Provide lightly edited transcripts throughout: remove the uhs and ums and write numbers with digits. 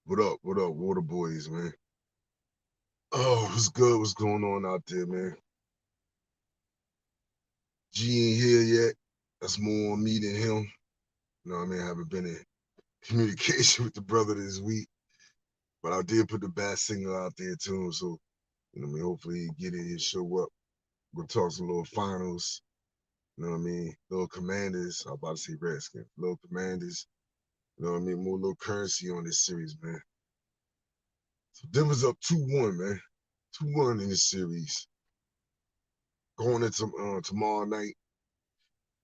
What up? What up, Water Boys, man? Oh, what's good? What's going on out there, man? G ain't here yet. That's more on me than him. You know what I mean? I haven't been in communication with the brother this week, but I did put the bad signal out there to him. So, you know what I mean? Hopefully he get in and show up. We'll talk some little finals. You know what I mean? Little commanders. I'm about to say Redskins. Little commanders. You know what I mean? More little currency on this series, man. So Denver's up 2-1, man. 2-1 in this series. Going into tomorrow night,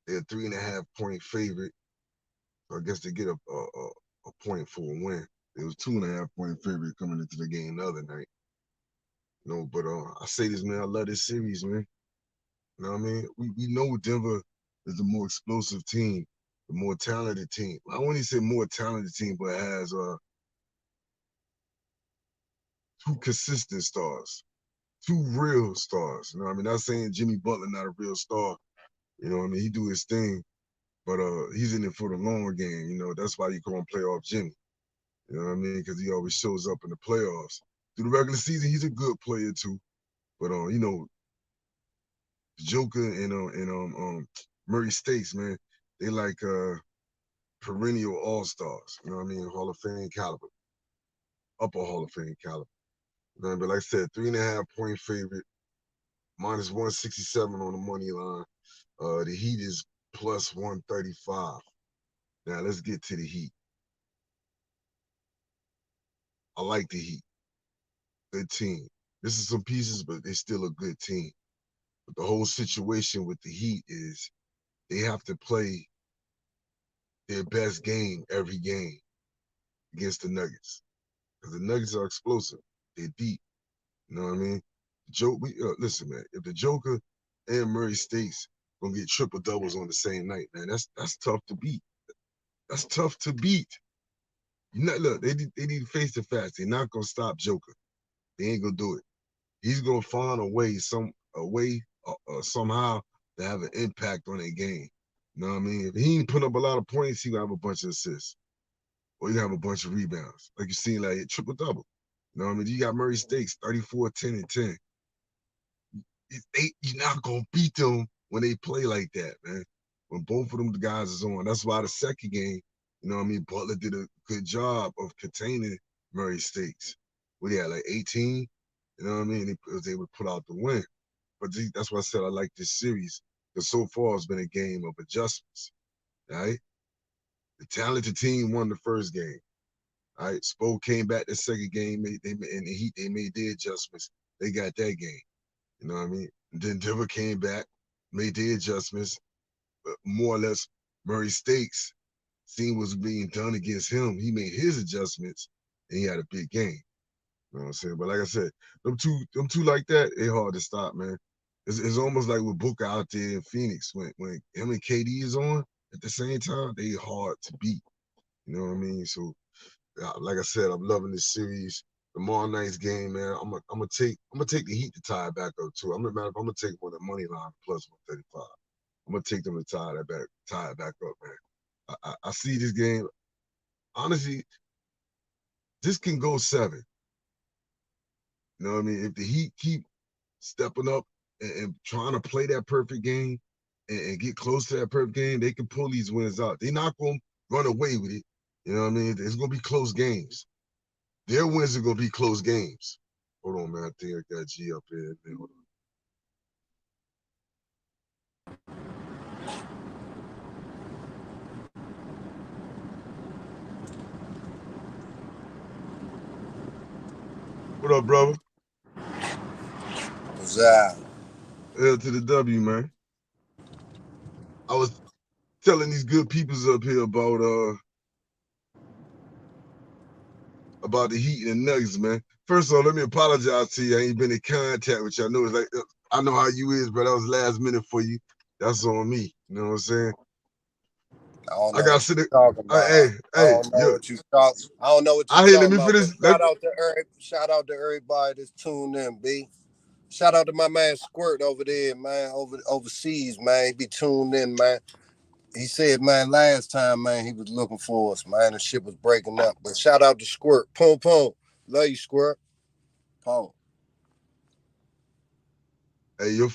they're a 3.5 point favorite. So I guess they get a point for a win. It was 2.5 point favorite coming into the game the other night. You know, but I say this, man, I love this series, man. You know what I mean? We know Denver is the more explosive team, the more talented team. I wouldn't even say more talented team, but it has two consistent stars, two real stars. You know what I mean? Not saying Jimmy Butler not a real star. You know what I mean? He do his thing, but he's in it for the long game. You know, that's why you call him playoff Jimmy. You know what I mean? Because he always shows up in the playoffs. Through the regular season, he's a good player too. But you know, Joker and Murray Stakes, man, they like perennial all stars. You know what I mean? Hall of Fame caliber, upper Hall of Fame caliber. You know, but like I said, 3.5 point favorite, minus 167 on the money line. The Heat is plus 135. Now let's get to the Heat. I like the Heat. Good team. This is some pieces, but they're still a good team. But the whole situation with the Heat is they have to play their best game every game against the Nuggets. Because the Nuggets are explosive. They're deep. You know what I mean? Listen, man, if the Joker and Murray Stakes gonna get triple doubles on the same night, man, that's tough to beat. That's tough to beat. Look, they need to face the facts. They're not gonna stop Joker. They ain't gonna do it. He's gonna find somehow to have an impact on that game. You know what I mean? If he ain't putting up a lot of points, he gonna have a bunch of assists. Or you have a bunch of rebounds. Like you seen like triple double. You know what I mean? You got Murray Stakes, 34, 10, and 10. You're not gonna beat them when they play like that, man. When both of them guys is on. That's why the second game, you know what I mean, Butler did a good job of containing Murray Stakes. What he had, like 18? You know what I mean? He was able to put out the win. But that's why I said I like this series. Because so far it's been a game of adjustments. Right? The talented team won the first game. All right, Spo came back the second game. And the Heat, they made their adjustments. They got that game. You know what I mean? And then Denver came back, made their adjustments. But more or less, Murray Stakes, seeing what's being done against him, he made his adjustments, and he had a big game. You know what I'm saying? But like I said, them two like that, they hard to stop, man. It's almost like with Booker out there in Phoenix when him and KD is on at the same time, they hard to beat. You know what I mean? So like I said, I'm loving this series. Tomorrow night's game, man. I'm gonna take the Heat to tie it back up too. I'm gonna take one of the money line plus 135. I'm gonna take them to tie it back up, man. I see this game. Honestly, this can go 7. You know what I mean? If the Heat keep stepping up and trying to play that perfect game and get close to that perfect game, they can pull these wins out. They're not gonna run away with it. You know what I mean? It's gonna be close games. Their wins are gonna be close games. Hold on, man. I think I got G up here. Hold on. What up, brother? What's that? L to the W, man. I was telling these good peoples up here about the Heat and the Nuggets, man. First of all, let me apologize to you. I ain't been in contact with you. I know it's like I know how you is, but that was last minute for you. That's on me. You know what I'm saying? I don't I know got what to you're sit. talking Hey, about. I hey, don't know yo. what you talk. I don't know what you're I hear. Let talking me about. But finish. shout out to everybody that's tuned in, B. Shout out to my man Squirt over there, man, overseas, man. He be tuned in, man. he said, man, last time, man, he was looking for us, man. The shit was breaking up. But shout out to Squirt. Poom poom. Love you, Squirt. Poom. Hey, your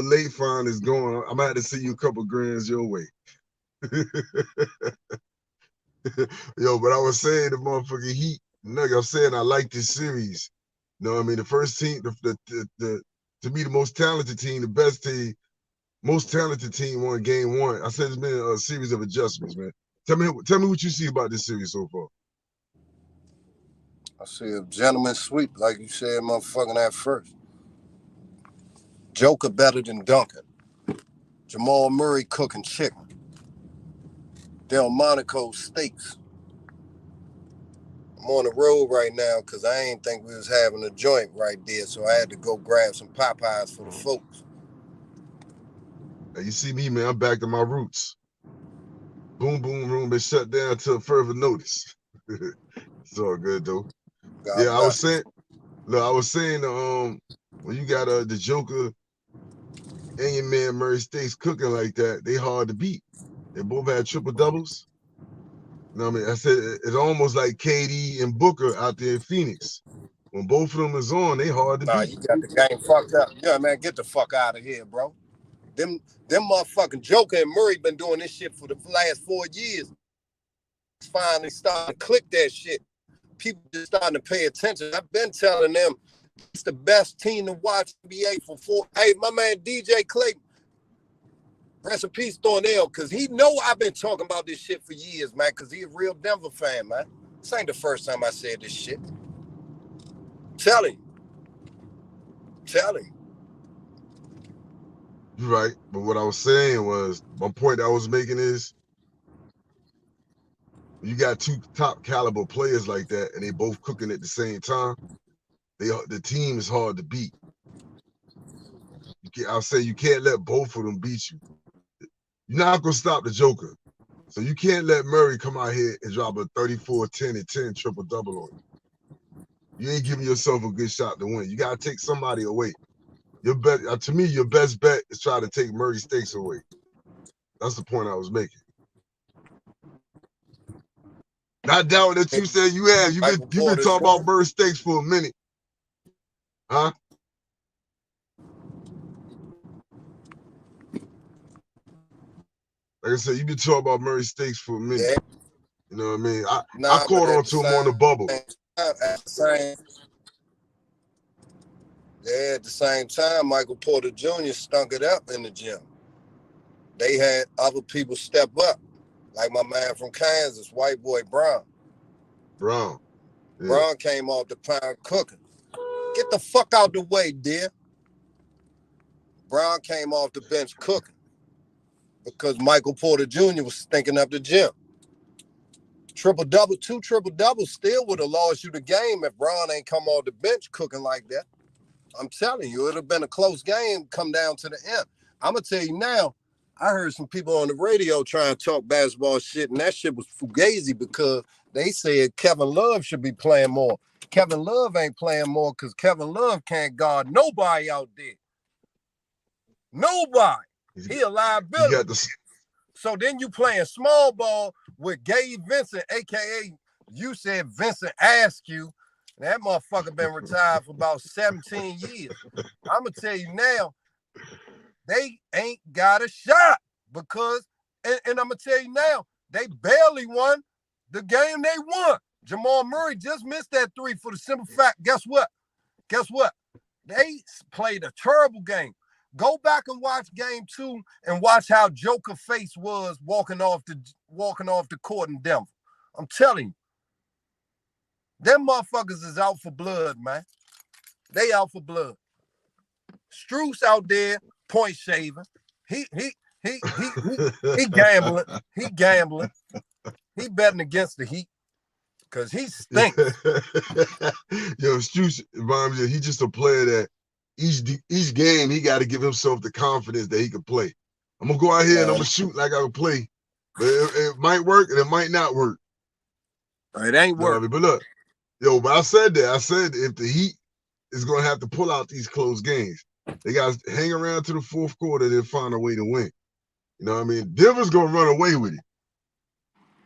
late fine is going. I'm gonna have to see you a couple grands your way. Yo, but I was saying the motherfucking Heat, nigga, I'm saying I like this series. You know what I mean? The first team, the to me, the most talented team, the best team, most talented team won game one. I said it's been a series of adjustments, man. Tell me what you see about this series so far. I see a gentleman sweep, like you said, motherfucking at first. Joker better than Duncan. Jamal Murray cooking chicken. Delmonico steaks. I'm on the road right now because I ain't think we was having a joint right there, so I had to go grab some Popeyes for the folks. Hey, you see me, man, I'm back to my roots. Boom Boom Room been shut down till further notice. It's all good, though. God Yeah, bless. I was saying, when you got the Joker and your man Murray States cooking like that, they hard to beat. They both had triple doubles. You know what I mean? I said it's almost like KD and Booker out there in Phoenix. When both of them is on, they hard to Nah, beat. you got the game fucked up. Yeah, man, get the fuck out of here, bro. Them motherfucking Joker and Murray been doing this shit for the last 4 years. It's finally starting to click that shit. People just starting to pay attention. I've been telling them it's the best team to watch NBA for 4. Hey, my man DJ Clayton, rest in peace, Thornell, because he know I've been talking about this shit for years, man, because he a real Denver fan, man. This ain't the first time I said this shit. Tell him. You're right. But what I was saying was, my point I was making is, you got two top caliber players like that, and they both cooking at the same time. The team is hard to beat. I'll say you can't let both of them beat you. You're not gonna stop the Joker. So you can't let Murray come out here and drop a 34, 10, and 10 triple double on you. You ain't giving yourself a good shot to win. You gotta take somebody away. To me, your best bet is try to take Murray Stakes away. That's the point I was making. Not doubt that you said you have. You've been talking about Murray Stakes for a minute. Huh? Like I said, you've been talking about Murray Stakes for a minute. Yeah. You know what I mean? I caught on to him on the bubble. At the same time, Michael Porter Jr. stunk it up in the gym. They had other people step up, like my man from Kansas, white boy Brown. Brown. Yeah. Brown came off the pound cooking. Get the fuck out the way, dear. Brown came off the bench cooking because Michael Porter Jr. was stinking up the gym. Two triple doubles still would have lost you the game if Brown ain't come off the bench cooking like that. I'm telling you, it would have been a close game come down to the end. I'm going to tell you now, I heard some people on the radio trying to talk basketball shit, and that shit was fugazi because they said Kevin Love should be playing more. Kevin Love ain't playing more because Kevin Love can't guard nobody out there. Nobody. He a liability. So then you playing small ball with Gabe Vincent, a.k.a. you said Vincent Askew. That motherfucker been retired for about 17 years. I'm going to tell you now, they ain't got a shot because, and I'm going to tell you now, they barely won the game they won. Jamal Murray just missed that 3 for the simple fact, guess what? They played a terrible game. Go back and watch game 2 and watch how Joker face was walking off the court in Denver. I'm telling you. Them motherfuckers is out for blood, man. They out for blood. Struce out there, point shaving. He gambling. He gambling. He betting against the Heat because he stinks. Yo, Struce reminds me, he's just a player that each game he got to give himself the confidence that he can play. I'm gonna go out here and I'm gonna shoot like I can play, but it might work and it might not work. It ain't work. But look, but I said that. I said if the Heat is gonna have to pull out these close games, they got to hang around to the fourth quarter and find a way to win. You know what I mean? Denver's gonna run away with it.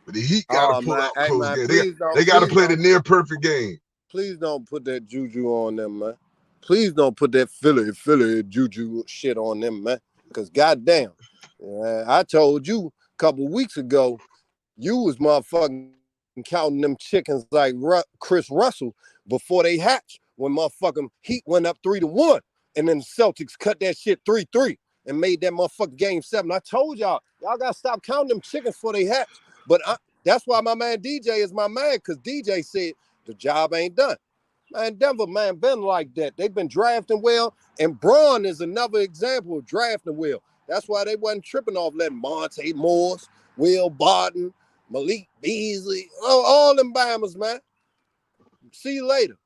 But the Heat gotta pull out close games. They gotta play the near perfect game. Please don't put that juju on them, man. Please don't put that Philly juju shit on them, man. Because goddamn, I told you a couple weeks ago, you was motherfucking counting them chickens like Chris Russell before they hatched when motherfucking Heat went up 3-1. And then the Celtics cut that shit 3-3 and made that motherfucking game 7. I told y'all gotta stop counting them chickens before they hatch. But that's why my man DJ is my man, because DJ said the job ain't done. Man, Denver, man, been like that. They've been drafting well, and Braun is another example of drafting well. That's why they wasn't tripping off letting Monte Morris, Will Barton, Malik Beasley, all them Bammers, man. See you later.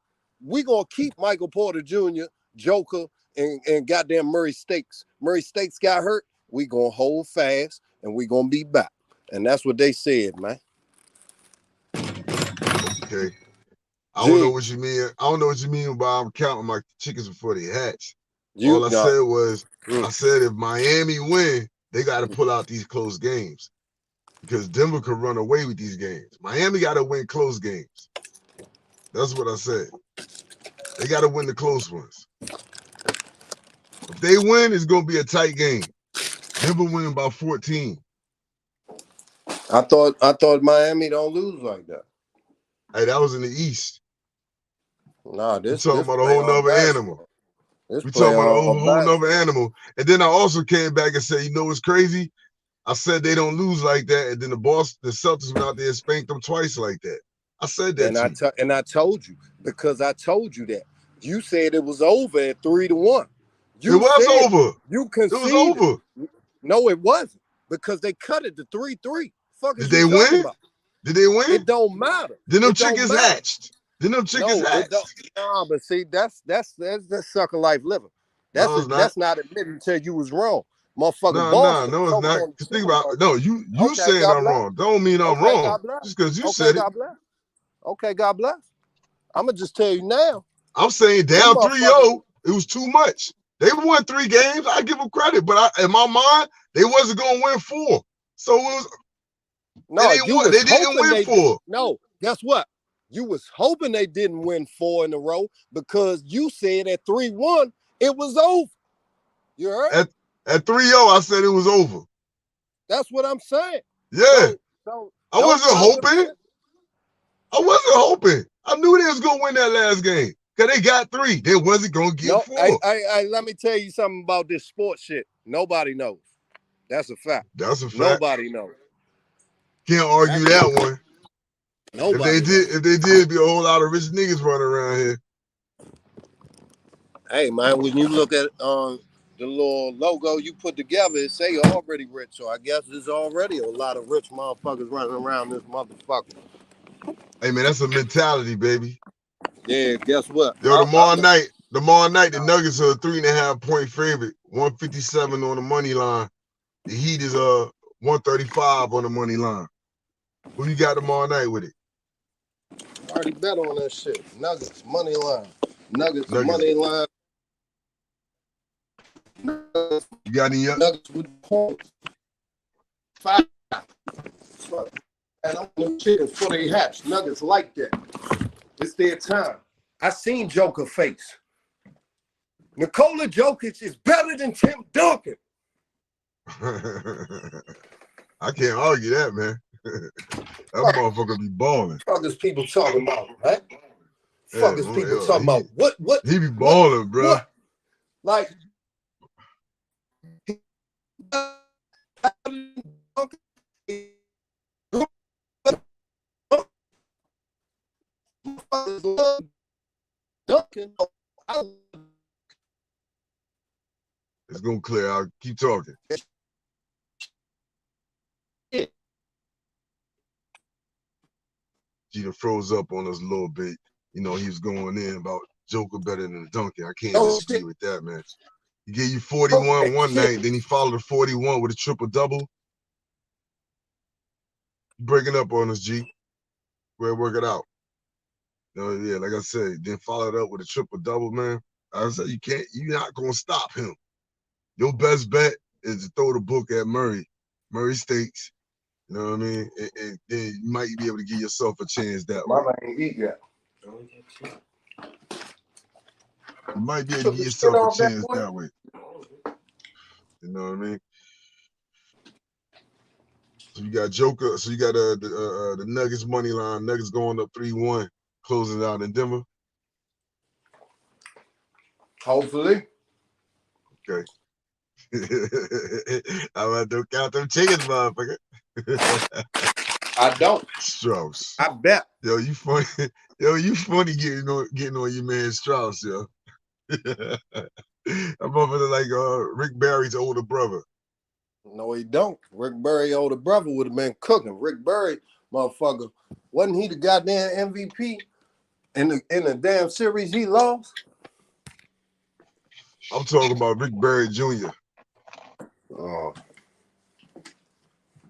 We gonna keep Michael Porter Jr., Joker, and goddamn Murray Stakes. Murray Stakes got hurt. We gonna hold fast, and we gonna be back. And that's what they said, man. Okay. I don't know what you mean. I don't know what you mean by I'm counting my chickens before they hatch. All I said was, I said if Miami win, they got to pull out these close games because Denver could run away with these games. Miami got to win close games. That's what I said. They got to win the close ones. If they win, it's going to be a tight game. Denver win by 14. I thought Miami don't lose like that. Hey, that was in the East. Nah, this talking about a whole nother animal. We talking about a whole nother animal. And then I also came back and said, you know what's crazy? I said they don't lose like that. And then the Celtics went out there and spanked them twice like that. I said that. And I told you, because I told you that. You said it was over at 3-1. It was over. You conceded. It was over. No, it wasn't. Because they cut it to 3-3. Fuck Did they win? About? Did they win? It don't matter. Then them chickens hatched. Nah, but see, that's sucker life living. That's not admitting to you was wrong. Motherfucker. No, it's not. Think about it. No, you saying I'm wrong. Don't mean I'm wrong. Just because you said it. Okay, God bless. I'ma just tell you now. I'm saying down 3-0, it was too much. They won 3 games. I give them credit, but in my mind, they wasn't gonna win 4. So it was they didn't win 4. No, guess what? You was hoping they didn't win 4 in a row because you said at 3-1 it was over. You heard? At 3-0, I said it was over. That's what I'm saying. Yeah. I wasn't hoping. I knew they was gonna win that last game. Cause they got 3. They wasn't gonna get 4. Let me tell you something about this sports shit. Nobody knows. That's a fact. That's a fact. Nobody knows. Can't argue that one. Nobody. If they did, be a whole lot of rich niggas running around here. Hey man, when you look at the little logo you put together, it say you're already rich. So I guess there's already a lot of rich motherfuckers running around this motherfucker. Hey man, that's a mentality, baby. Yeah, guess what? Yo, tomorrow night, the Nuggets are a 3.5-point favorite. 157 on the money line. The Heat is 135 on the money line. Who you got tomorrow night with it? I already bet on that shit. Nuggets, money line. Nuggets. Money line. You got any Nuggets with points. 5. And I'm them chickens before they hatch. Nuggets like that. It's their time. I seen Joker face. Nikola Jokic is better than Tim Duncan. I can't argue that, man. That motherfucker be balling. Fuck is people talking about, right? Fuck is people talking about? What? He be balling, bro. What? Like, Duncan. It's gonna clear out. Keep talking. Gina froze up on us a little bit. You know, he was going in about Joker better than Duncan. I can't disagree with that, man. He gave you 41 one night, then he followed the 41 with a triple-double. Breaking up on us, G. Go ahead, work it out. Yeah, like I said, then followed up with a triple-double, man. I said, you're not going to stop him. Your best bet is to throw the book at Murray Murray Stakes. You know what I mean? And then you might be able to give yourself a chance that way. Mama ain't eat yet. You might be able to give yourself a chance that way. You know what I mean? So you got Joker. So you got the Nuggets money line. Nuggets going up 3-1, closing out in Denver. Hopefully. Okay. I'm about to count them chickens, motherfucker. I don't. Strauss. I bet. Yo, you funny. Yo, you funny getting on your man Strauss, yo. I'm over like Rick Barry's older brother. No, he don't. Rick Barry's older brother would have been cooking. Rick Barry, motherfucker, wasn't he the goddamn MVP in the damn series he lost? I'm talking about Rick Barry Jr. Oh.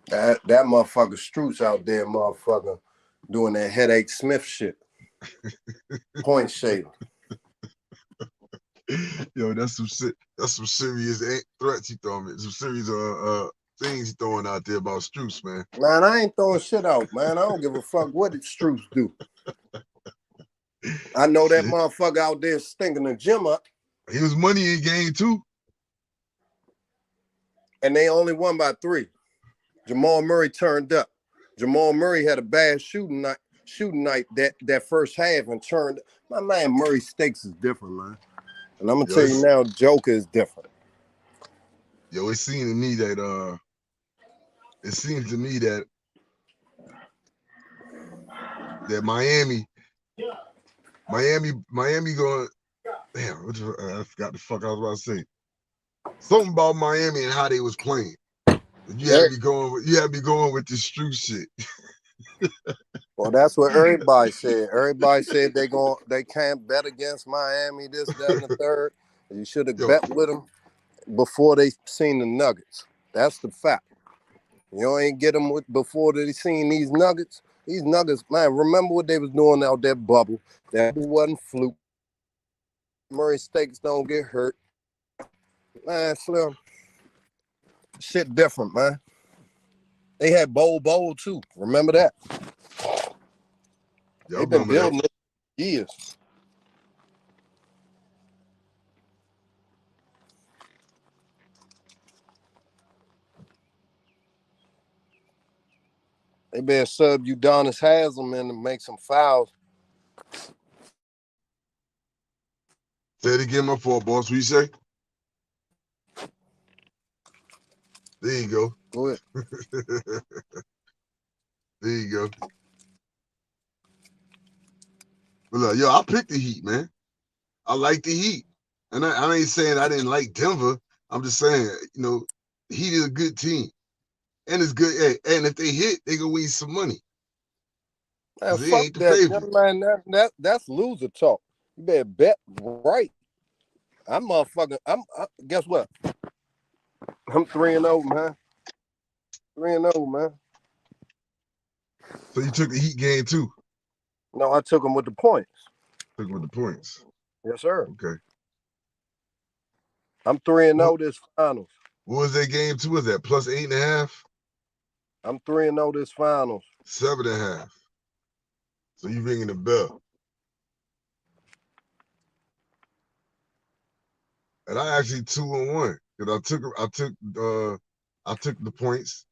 That motherfucker Stroots out there, motherfucker, doing that Headache Smith shit. Point shaver. Yo, that's some serious threats he throwing me. Some serious things he throwing out there about Stroots, man. Man, I ain't throwing shit out, man. I don't give a fuck what did Stroots do. I know that motherfucker out there stinking the gym up. He was money in game 2. And they only won by 3. Jamal Murray turned up. Jamal Murray had a bad shooting night that first half and turned. My man Murray Stakes is different, man. And I'm gonna tell you now, Joker is different. Yo, it seems to me that Miami going. Damn, I forgot the fuck I was about to say. Something about Miami and how they was playing. You had me going with this Stroots shit. Well, that's what everybody said. Everybody said they can't bet against Miami, this, that, and the third. You should have bet with them before they seen the Nuggets. That's the fact. You ain't get them before they seen these Nuggets. These Nuggets, man, remember what they was doing out that bubble. That wasn't fluke. Murray Stakes don't get hurt. Man, Slim, shit different, man. They had Bowl too. Remember that? They've been building it for years. They better sub Udonis Haslem and make some fouls. Say it again, my fault, boss. What you say? There you go. Go ahead. There you go. But look, yo, I picked the Heat, man. I like the Heat. And I ain't saying I didn't like Denver. I'm just saying, you know, the Heat is a good team. And it's good. Hey, and if they hit, they gonna win some money. Man, fuck ain't the that, man. That's loser talk. You better bet right. I'm guess what? I'm 3-0, man. 3-0, man. So you took the Heat game too? No, I took them with the points. Took them with the points. Yes, sir. Okay. I'm 3-0 this finals. What was that game 2? Was that plus 8.5? I'm 3-0 this finals. 7.5. So you ringing the bell. And I actually 2-1 because I took the points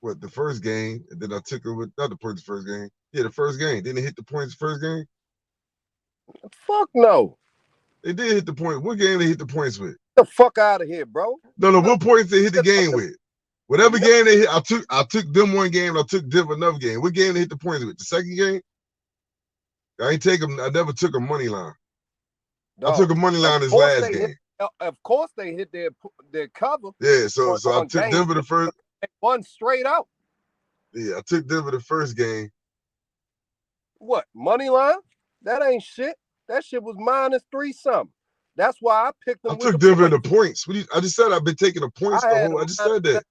with the first game, and then I took it with not the points the first game. Yeah, the first game. Didn't it hit the points the first game? Fuck no. They did hit the point. What game they hit the points with? Get the fuck out of here, bro. No. What points they hit the game with? Whatever game they hit, I took them one game. I took Denver another game. What game they hit the points with? The second game? I ain't take them. I never took a money line. I took a money line this last game. Of course, they hit their cover. Yeah, so I took Denver the first. They won straight out. Yeah, I took Denver the first game. What, money line? That ain't shit. That shit was -3 something. That's why I picked them. I took Denver in the points. I just said I've been taking the points the whole. I just said that.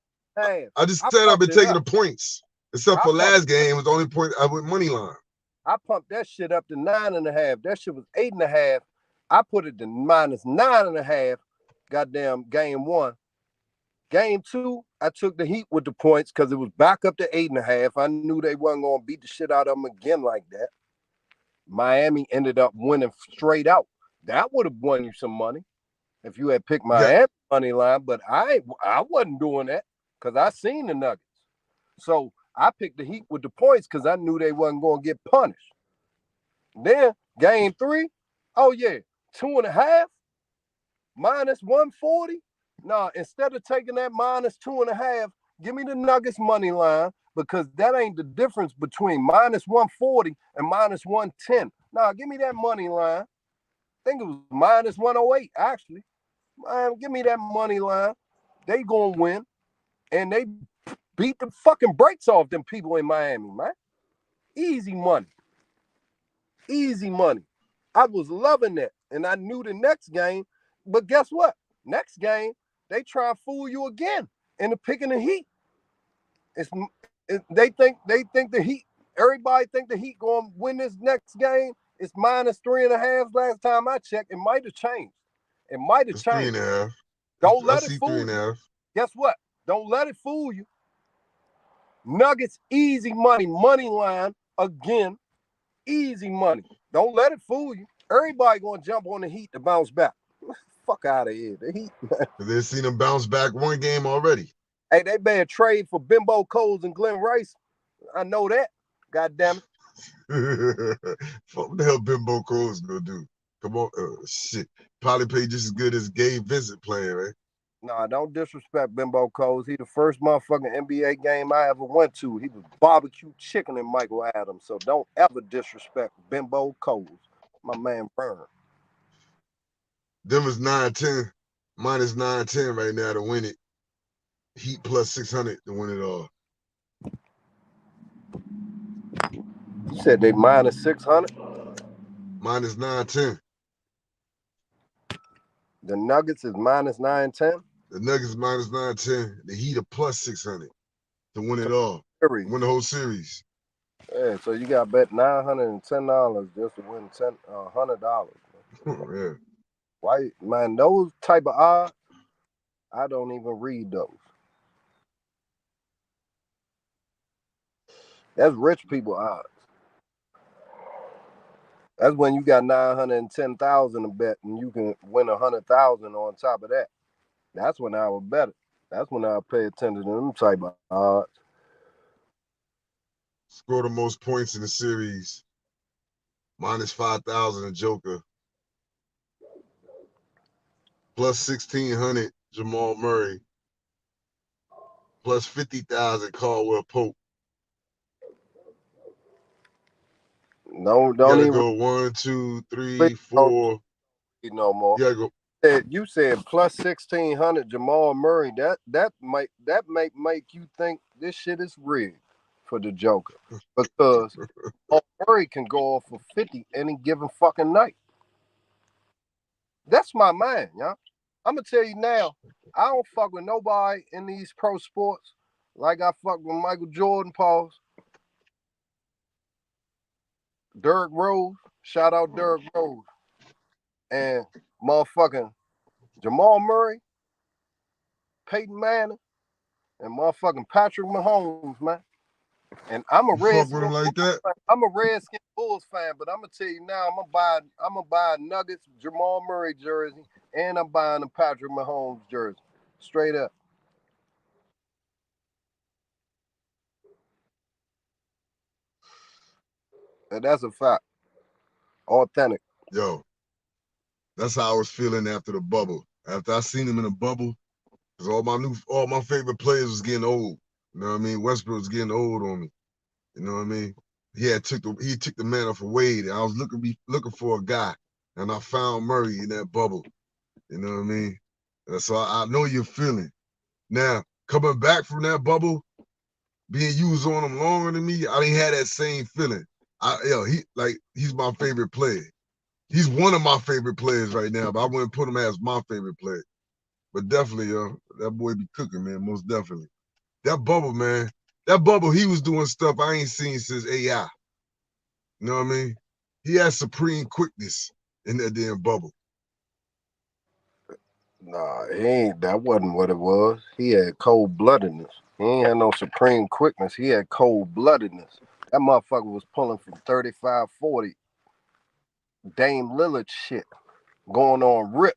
I just said I've been taking the points. Except for last game, it was the only point I went money line. I pumped that shit up to 9.5. That shit was 8.5. I put it to -9.5. Goddamn game 1. Game 2, I took the Heat with the points because it was back up to 8.5. I knew they wasn't going to beat the shit out of them again like that. Miami ended up winning straight out. That would have won you some money if you had picked Miami money line, but I wasn't doing that because I seen the Nuggets. So I picked the Heat with the points because I knew they wasn't going to get punished. Then game 3, oh yeah, 2.5 minus 140. Nah, instead of taking that minus 2.5, give me the Nuggets money line because that ain't the difference between minus 140 and minus 110. Nah, give me that money line. I think it was minus 108 actually. Man, give me that money line. They gonna win, and they beat the fucking brakes off them people in Miami, man. Easy money. Easy money. I was loving that. And I knew the next game, but guess what? Next game, they try and fool you again into picking the Heat. They think the Heat, everybody think the Heat gonna win this next game. It's minus 3.5 last time I checked. It might have changed. It might have changed. 3.5. Don't let it fool you. Guess what? Don't let it fool you. Nuggets, easy money line again. Easy money. Don't let it fool you. Everybody gonna jump on the Heat to bounce back. Fuck out of here. The Heat, man. They've seen them bounce back one game already. Hey, they better trade for Bimbo Coles and Glenn Rice. I know that. God damn it. What the hell Bimbo Coles gonna do? Come on, shit. Probably play just as good as Gabe Vincent playing, right? Nah, don't disrespect Bimbo Coles. He the first motherfucking NBA game I ever went to. He was barbecue chicken and Michael Adams. So don't ever disrespect Bimbo Coles. My man Burn. Denver's 9-10, minus 910 right now to win it. Heat plus 600 to win it all. You said they minus 600? Minus 910. The Nuggets is minus 910? The Nuggets minus 910. The Heat are plus 600 to win it all. Win the whole series. Yeah, so you got bet $910 just to win $100. Yeah. Why, man? Those type of odds, I don't even read those. That's rich people odds. That's when you got 910,000 to bet and you can win 100,000 on top of that. That's when I would bet it. That's when I pay attention to them type of odds. Score the most points in the series. Minus 5,000 a Joker. Plus 1,600 Jamal Murray. Plus 50,000 Caldwell Pope. Don't gotta even go 1, 2, 3, 4. No more. You gotta go. You said plus 1,600 Jamal Murray. That might make you think this shit is rigged for the Joker because Murray can go off for 50 any given fucking night. That's my man, y'all. I'm gonna tell you now. I don't fuck with nobody in these pro sports like I fuck with Michael Jordan, pause. Derrick Rose, shout out Derrick Rose, and motherfucking Jamal Murray, Peyton Manning, and motherfucking Patrick Mahomes, man. And I'm a Redskin like that. I'm a Redskin Bulls fan, but I'm gonna tell you now, I'm gonna buy a Nuggets Jamal Murray jersey, and I'm buying a Patrick Mahomes jersey, straight up. And that's a fact. Authentic. Yo, that's how I was feeling after the bubble. After I seen him in the bubble, because all my favorite players was getting old. You know what I mean? Westbrook was getting old on me. You know what I mean? He took the mantle for Wade. And I was looking for a guy, and I found Murray in that bubble. You know what I mean? So I know you're feeling. Now coming back from that bubble, being used on him longer than me, I didn't have that same feeling. He's my favorite player. He's one of my favorite players right now, but I wouldn't put him as my favorite player. But definitely, that boy be cooking, man, most definitely. That bubble, man, he was doing stuff I ain't seen since AI. You know what I mean? He has supreme quickness in that damn bubble. Nah, that wasn't what it was. He had cold-bloodedness. He ain't had no supreme quickness. He had cold-bloodedness. That motherfucker was pulling from 35, 40. Dame Lillard shit. Going on rips.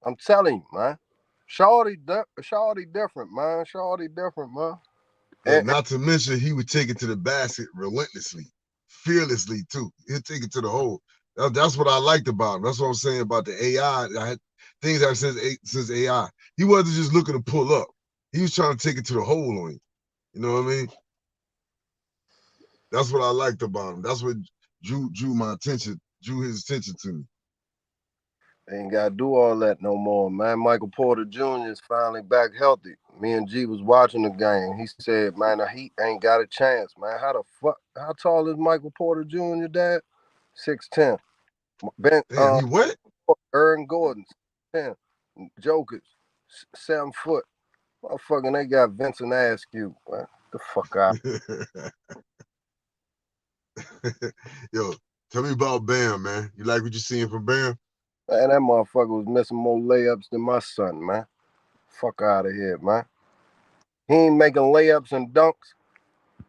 I'm telling you, man. Shawty different, man. Shawty different, man. And not to mention, he would take it to the basket relentlessly, fearlessly, too. He'd take it to the hole. That's what I liked about him. That's what I'm saying about the AI. I had things I've since AI. He wasn't just looking to pull up. He was trying to take it to the hole on you. You know what I mean? That's what I liked about him. That's what drew his attention to me. Ain't got to do all that no more, man. Michael Porter Jr. is finally back healthy. Me and G was watching the game. He said, man, the Heat ain't got a chance, man. How tall is Michael Porter Jr., Dad? 6'10". Damn, he what? Aaron Gordon, 10. Jokers, 7 foot. Motherfucking, they got Vincent Askew, man. The fuck out. Yo, tell me about Bam, man. You like what you seeing from Bam? Man, that motherfucker was missing more layups than my son, man. Fuck out of here, man. He ain't making layups and dunks.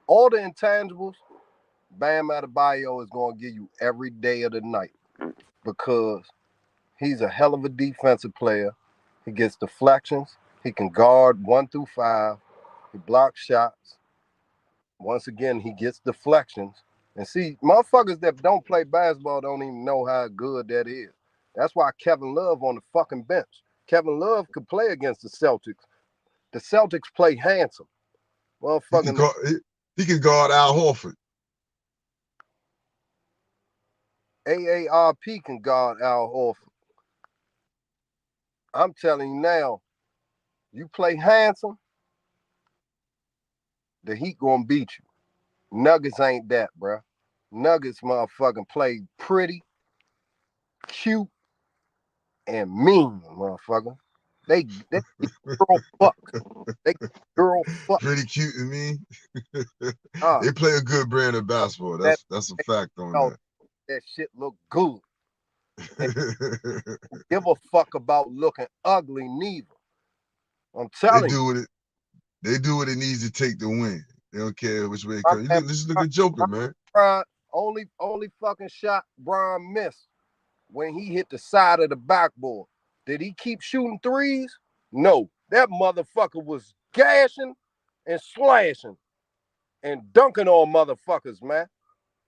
All the intangibles, Bam Adebayo is going to give you every day of the night because he's a hell of a defensive player. He gets deflections. He can guard 1 through 5. He blocks shots. Once again, he gets deflections. And see, motherfuckers that don't play basketball don't even know how good that is. That's why Kevin Love on the fucking bench. Kevin Love could play against the Celtics. The Celtics play handsome. Motherfucking he can guard Al Horford. AARP can guard Al Horford. I'm telling you now, you play handsome, the Heat gonna beat you. Nuggets ain't that, bro. Nuggets motherfucking play pretty, cute, and mean, motherfucker. They girl fuck. They girl fuck. Pretty cute and mean. They play a good brand of basketball. That's a fact on that. That shit look good. Give a fuck about looking ugly neither. I'm telling you. They do what it needs to take to win. They don't care which way it comes. Just look at Joker, man. Only fucking shot Brian missed when he hit the side of the backboard. Did he keep shooting threes? No. That motherfucker was gashing and slashing and dunking on motherfuckers, man.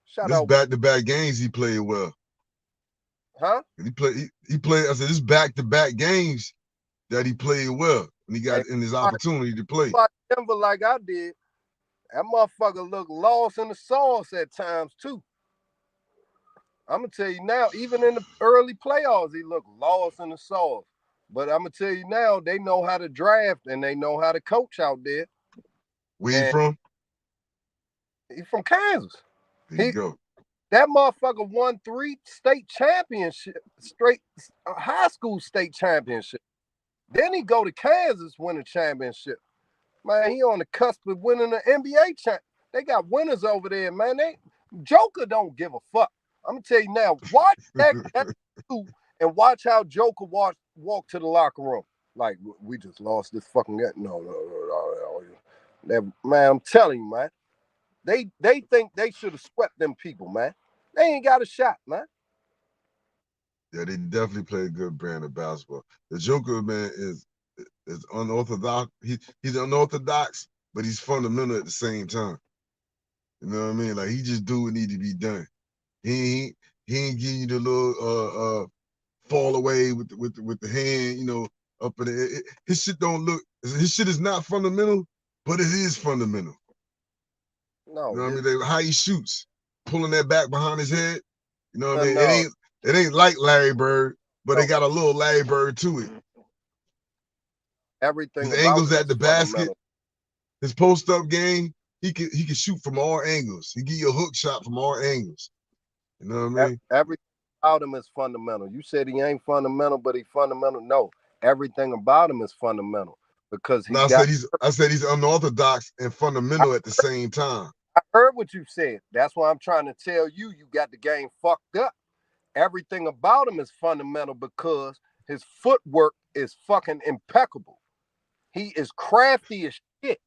Shout out. Back-to-back games he played well. Huh? He played. I said this back-to-back games that he played well when he got in his opportunity to play. Denver like I did. That motherfucker looked lost in the sauce at times too. I'm gonna tell you now, even in the early playoffs, he looked lost in the sauce. But I'm gonna tell you now, they know how to draft and they know how to coach out there. Where you from? He's from Kansas. There you go. That motherfucker won 3 state championships, straight high school state championship. Then he go to Kansas, win a championship. Man, he on the cusp of winning the NBA champ. They got winners over there, man. Joker don't give a fuck. I'm gonna tell you now. Watch that and watch how Joker walk to the locker room. Like, we just lost this fucking game. No. Man, I'm telling you, man. They think they should have swept them people, man. They ain't got a shot, man. Yeah, they definitely play a good brand of basketball. The Joker, man, is unorthodox. He's unorthodox, but he's fundamental at the same time. You know what I mean? Like, he just do what need to be done. He ain't give you the little fall away with the hand, you know, up in the air. His shit don't look. His shit is not fundamental, but it is fundamental. No, you know what I mean? How he shoots, pulling that back behind his head. You know what I mean? It ain't like Larry Bird, but it got a little Larry Bird to it. Everything. His angles at the basket, his post up game, he can shoot from all angles. He give you a hook shot from all angles. You know what I mean? Everything about him is fundamental. You said he ain't fundamental, but he fundamental. No, everything about him is fundamental because I said he's unorthodox and fundamental at the same time. I heard what you said. That's why I'm trying to tell you. You got the game fucked up. Everything about him is fundamental because His footwork is fucking impeccable. He is crafty as shit.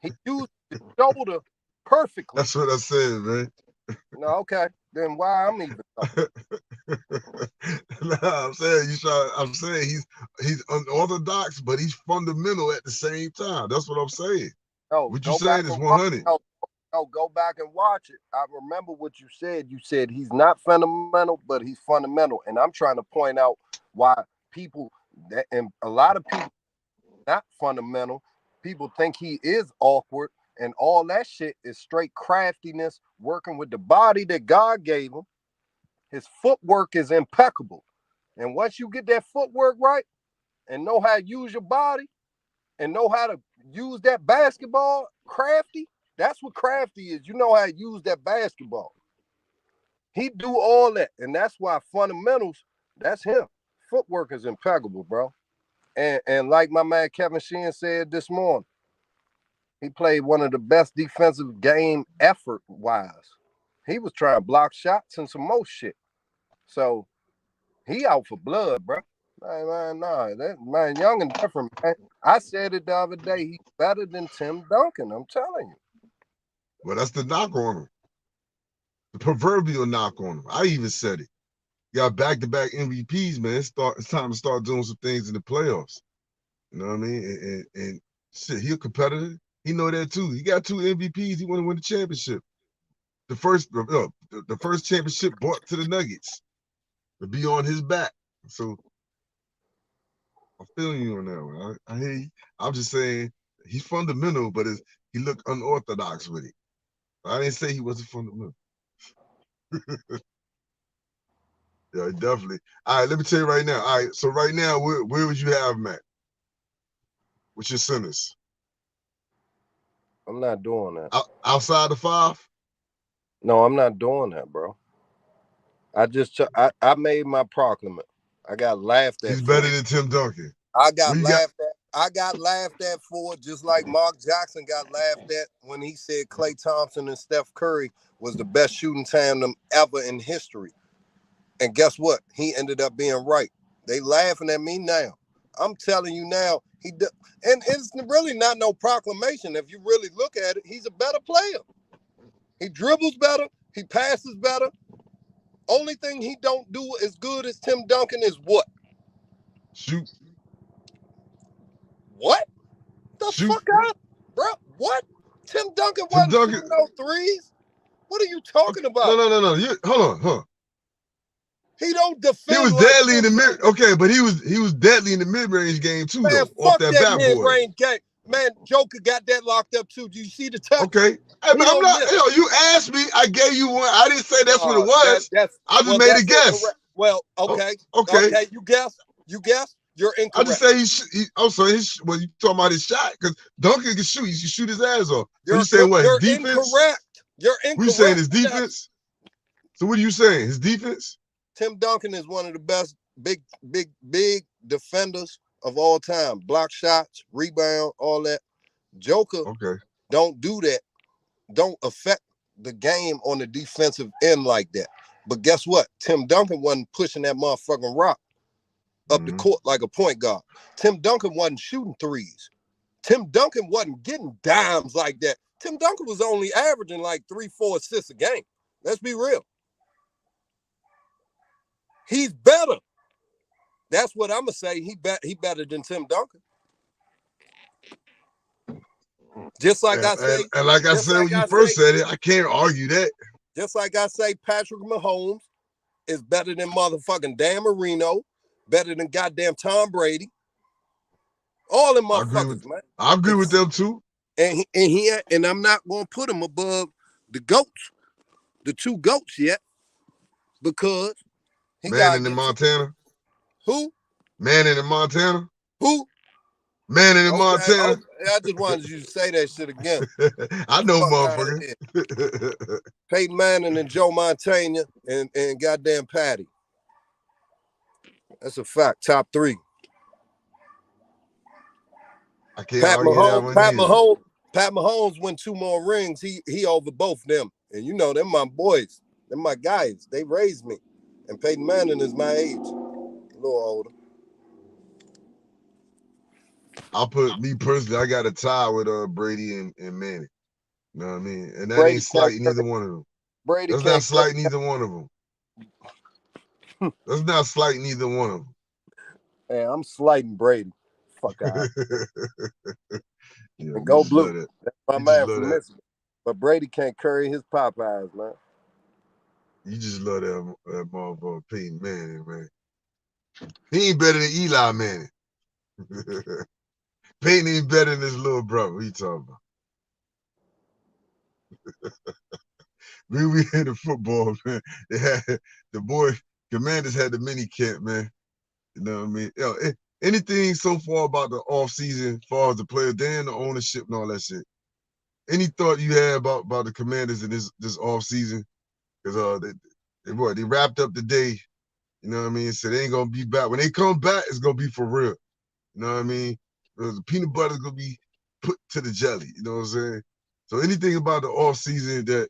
He used his shoulder perfectly. That's what I said, man. No, okay. Then why I'm even I'm saying he's unorthodox, but he's fundamental at the same time. That's what I'm saying. No, What you go back saying is and watch. 100. No, go back and watch it. I remember what you said. You said he's not fundamental, but he's fundamental. And I'm trying to point out why people that, and a lot of people not fundamental. People think he is awkward, and all that shit is straight craftiness, working with the body that God gave him. His footwork is impeccable. And once you get that footwork right and know how to use your body and know how to use that basketball crafty, that's what crafty is. You know how to use that basketball. He do all that. And that's why fundamentals, that's him. Footwork is impeccable, bro. And like my man Kevin Sheehan said this morning, he played one of the best defensive game effort wise. He was trying to block shots and some more shit. So he out for blood, bro. That man, young and different, man. I said it the other day. He's better than Tim Duncan. I'm telling you. Well, that's the knock on him. The proverbial knock on him. I even said it. Got back-to-back MVPs, man. It's time to start doing some things in the playoffs. You know what I mean? And shit, he a competitor. He know that too. He got 2 MVPs. He want to win the championship. The first championship brought to the Nuggets to be on his back. So I'm feeling you on that one. I hear you. I'm just saying he's fundamental, but he looked unorthodox with it. I didn't say he wasn't fundamental. Yeah, definitely. All right, let me tell you right now. All right, so right now, where would you have Matt? What's your centers? I'm not doing that. Outside the 5? No, I'm not doing that, bro. I made my proclamation. I got laughed at. He's better than Tim Duncan. I got laughed at for it, just like Mark Jackson got laughed at when he said Klay Thompson and Steph Curry was the best shooting tandem ever in history. And guess what? He ended up being right. They laughing at me now. I'm telling you now, and it's really not no proclamation. If you really look at it, he's a better player. He dribbles better. He passes better. Only thing he don't do as good as Tim Duncan is what? Shoot. What? The Shoot. fuck up, bro? What? Tim Duncan wasn't shooting no threes. What are you talking about? No. Hold on. He don't defend. He was deadly in the mid. Okay, but he was deadly in the mid-range game too, man, though. Off that mid-range game. Man, Joker got that locked up too. Do you see the touch? Okay. Hey, but I'm not. You asked me. I gave you one. I didn't say that's what it was. I just made a guess. Incorrect. Well, okay. Okay. You guess. You're incorrect. I just say well, you talking about his shot because Duncan can shoot. He can shoot his ass off. So you saying what? His defense? Incorrect. You're incorrect. What you saying? His defense? So what are you saying? His defense? Tim Duncan is one of the best big defenders of all time. Block shots, rebound, all that. Joker don't do that. Don't affect the game on the defensive end like that. But guess what? Tim Duncan wasn't pushing that motherfucking rock up the court like a point guard. Tim Duncan wasn't shooting threes. Tim Duncan wasn't getting dimes like that. Tim Duncan was only averaging like 3-4 assists a game. Let's be real. He's better. That's what I'm gonna say. He better than Tim Duncan. Just like I say, and like I said when you first said it, I can't argue that. Just like I say, Patrick Mahomes is better than motherfucking Dan Marino, better than goddamn Tom Brady. All them motherfuckers, man. I agree with them too. And I'm not gonna put him above the GOATs, the 2 GOATs yet, because he Manning in Montana. Who? Manning in Montana. Who? Manning in Montana. I just wanted you to say that shit again. I know, motherfucker. Peyton Manning and Joe Montana and goddamn Patty. That's a fact. Top 3. I can't argue that one. Pat Mahomes won 2 more rings. He over both them. And you know, them my boys. Them my guys. They raised me. And Peyton Manning is my age. A little older. I'll put me personally. I got a tie with Brady and Manning. You know what I mean? And that Brady ain't can't slighting either carry. one of them. Brady That's not can't carry. slighting either one of them. That's not slighting either one of them. Hey, I'm slighting Brady. Fuck out. Yeah, And you go just love blue. that. That's my You just man love from that. Michigan. But Brady can't carry his Popeyes, man. You just love that motherfucker Peyton Manning, man. He ain't better than Eli Manning. Peyton ain't better than his little brother. What you talking about? We hit the football, man. They had the boy Commanders had the mini camp, man. You know what I mean? Yo, anything so far about the off season, as far as the players, then the ownership and all that shit. Any thought you had about the Commanders in this off season? Because they wrapped up the day. You know what I mean? So they ain't gonna be back. When they come back, it's gonna be for real. You know what I mean? The peanut butter's gonna be put to the jelly. You know what I'm saying? So anything about the off season that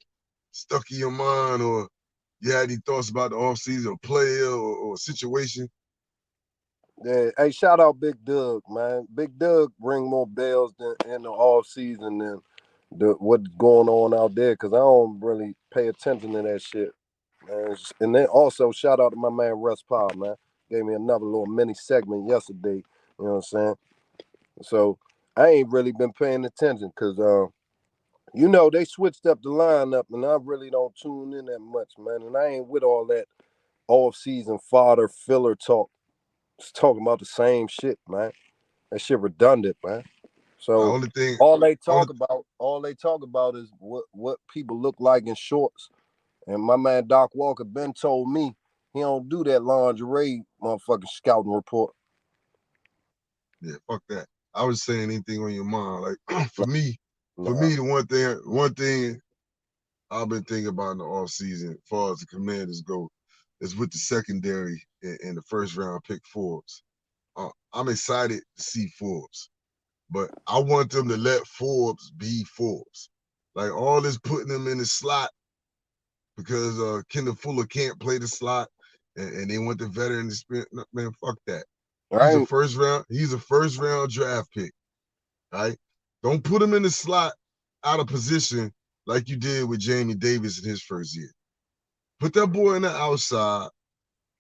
stuck in your mind, or you had any thoughts about the off season, or player, or situation? Yeah. Hey, shout out Big Doug, man. Big Doug ring more bells than in the off season than what's going on out there, because I don't really pay attention to that shit, man. And then also shout out to my man Russ Powell, man. Gave me another little mini segment yesterday. You know what I'm saying? So I ain't really been paying attention because they switched up the lineup, and I really don't tune in that much, man. And I ain't with all that off season fodder filler talk. Just talking about the same shit, man. That shit redundant, man. The So only thing, only all they talk about is what people look like in shorts. And my man Doc Walker been told me he don't do that lingerie motherfucking scouting report. yeah, fuck that. I was saying anything on your mind. Like for Nah. me, the one thing I've been thinking about in the off season, as far as the Commanders go, is with the secondary and the first round pick Forbes. I'm excited to see Forbes, but I want them to let Forbes be Forbes. Like all this putting him in the slot because Kendall Fuller can't play the slot, and they want the veteran experience. Man, fuck that. He's a Right. first round. He's a first round draft pick. Right? Don't put him in the slot out of position like you did with Jamie Davis in his first year. Put that boy in the outside.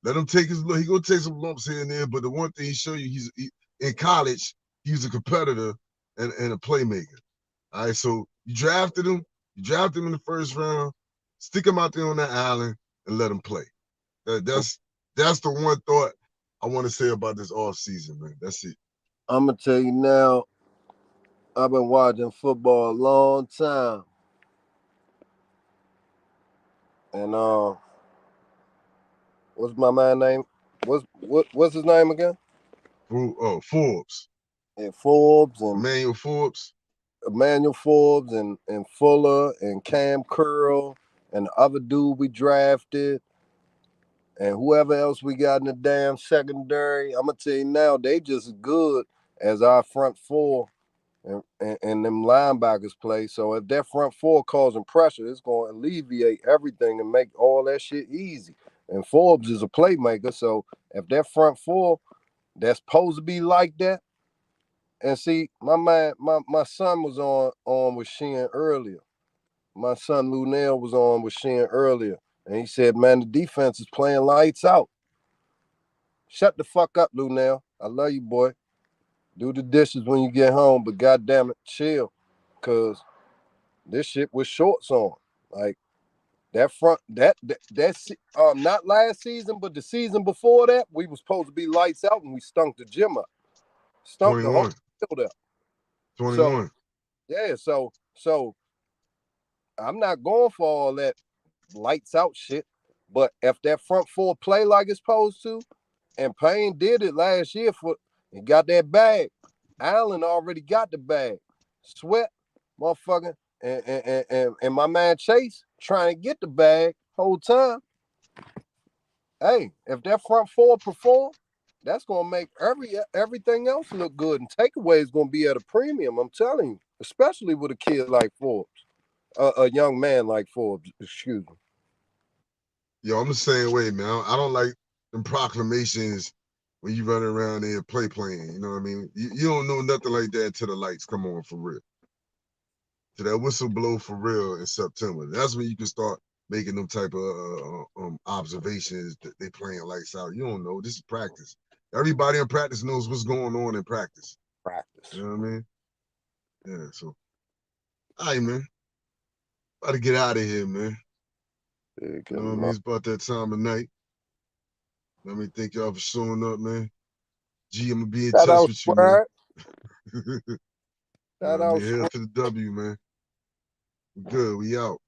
Let him take his look. He gonna take some lumps here and there, but the one thing he show you, in college, he was a competitor and a playmaker. All right, so you drafted him. You drafted him in the first round. Stick him out there on that island and let him play. That's the one thought I want to say about this off season, man. That's it. I'm gonna tell you now. I've been watching football a long time, and what's my man name? What's his name again? Forbes, And Forbes and Emmanuel Forbes. Emmanuel Forbes and Fuller and Cam Curl and the other dude we drafted and whoever else we got in the damn secondary. I'm gonna tell you now, they just as good as our front four and them linebackers play. So if that front four causing pressure, it's gonna alleviate everything and make all that shit easy. And Forbes is a playmaker, so if that front four that's supposed to be like that. And see, my man, my son was on with Sheehan earlier. My son Lunell was on with Sheehan earlier. And he said, man, the defense is playing lights out. Shut the fuck up, Lunell. I love you, boy. Do the dishes when you get home, but goddamn it, chill. Cause this shit with shorts on. Like that front that's not last season, but the season before that, we was supposed to be lights out and we stunk the gym up. Stunk the whole 21. field up. So 21. yeah, so I'm not going for all that lights out shit. But if that front four play like it's supposed to, and Payne did it last year he got that bag. Allen already got the bag. Sweat, motherfucker, and my man Chase trying to get the bag whole time. Hey, if that front four perform, that's gonna make everything else look good. And takeaway is gonna be at a premium. I'm telling you, especially with a kid like Forbes, a young man like Forbes. Excuse me. Yo, I'm the same way, man. I don't like them proclamations. when you running around there playing. You know what I mean? You don't know nothing like that till the lights come on for real. Till that whistle blow for real in September. That's when you can start making them type of observations that they playing lights out. You don't know. This is practice. Everybody in practice knows what's going on in practice. You know what I mean? Yeah, so. All right, man. About to get out of here, man. Yeah, you know what I mean? It's about that time of night. Let me thank y'all for showing up, man. G, I'm gonna be in touch with you, man. Shout out, here for the W, man. We good. We out.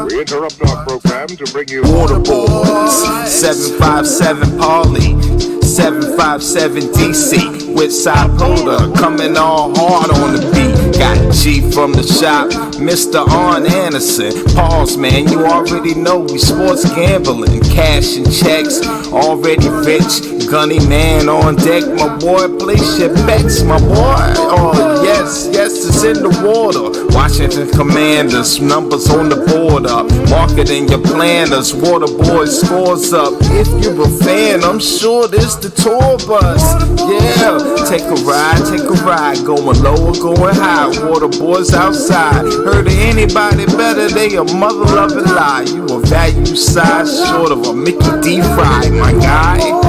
We interrupt our program to bring you Water Boys, 757 Paulie, 757 DC, with side Poda, coming all hard on the beat. Got G from the shop, Mr. Arn Anderson. Pause, man, you already know we sports gambling, cash and checks, already rich. Gunny man on deck, my boy, place your bets, my boy. Oh yes, it's in the water. Washington Commanders, numbers on the board up. Marketing your planners, Water Boys scores up. If you're a fan, I'm sure this the tour bus. Yeah, take a ride, going low or going high. Water Boys outside. Heard of anybody better? They a mother loving lie. You a value size short of a Mickey D. Fry, my guy.